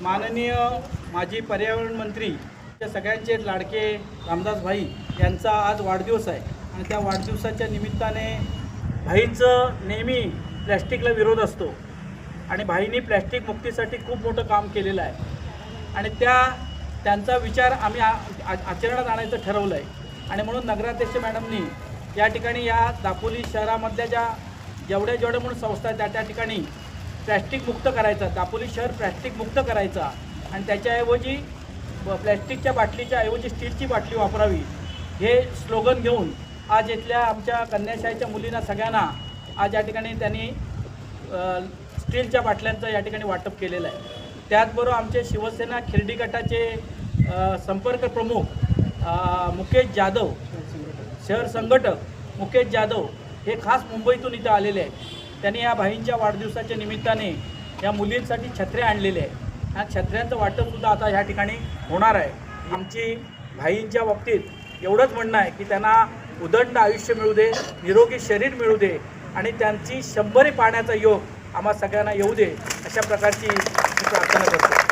माननीय माजी पर्यावरण मंत्री सगळ्यांचे लाडके रामदास भाई यांचा आज वाढदिवस आहे आणि त्या वाढदिवसाच्या निमित्ताने भाईंचं नेहमी प्लॅस्टिकला विरोध असतो आणि भाईंनी प्लॅस्टिक मुक्तीसाठी खूप मोठं काम केलेलं आहे आणि त्यांचा विचार आम्ही आचरणात आणायचं ठरवलं आहे आणि म्हणून नगराध्यक्ष मॅडमनी या ठिकाणी या दापोली शहरामधल्या जेवढ्या म्हणून संस्था आहेत त्या ठिकाणी प्लॅस्टिक मुक्त करायचा, दापोली शहर प्लॅस्टिक मुक्त करायचा आणि त्याच्याऐवजी प्लॅस्टिकच्या बाटलीच्या ऐवजी स्टीलची बाटली वापरावी हे स्लोगन घेऊन आज इथल्या आमच्या कन्याशाळेच्या मुलींना सगळ्यांना आज या ठिकाणी त्यांनी स्टीलच्या बाटल्यांचं या ठिकाणी वाटप केलेलं आहे। त्याचबरोबर आमचे शिवसेना खिरडी गटाचे संपर्क प्रमुख मुकेश जाधव, शहर संघटक मुकेश जाधव हे खास मुंबईतून इथं आलेले आहेत। त्यांनी या भाईंच्या वाढदिवसाच्या निमित्ताने या मुलींसाठी छत्र्या आणलेल्या आहेत आणि छत्र्यांचं वाटपसुद्धा आता ह्या ठिकाणी होणार आहे। आमची भाईंच्या बाबतीत एवढंच म्हणणं आहे की त्यांना उदंड आयुष्य मिळू दे, निरोगी शरीर मिळू दे आणि त्यांची 100 पाण्याचा योग आम्हा सगळ्यांना येऊ दे, अशा प्रकारची मी प्रार्थना करतो।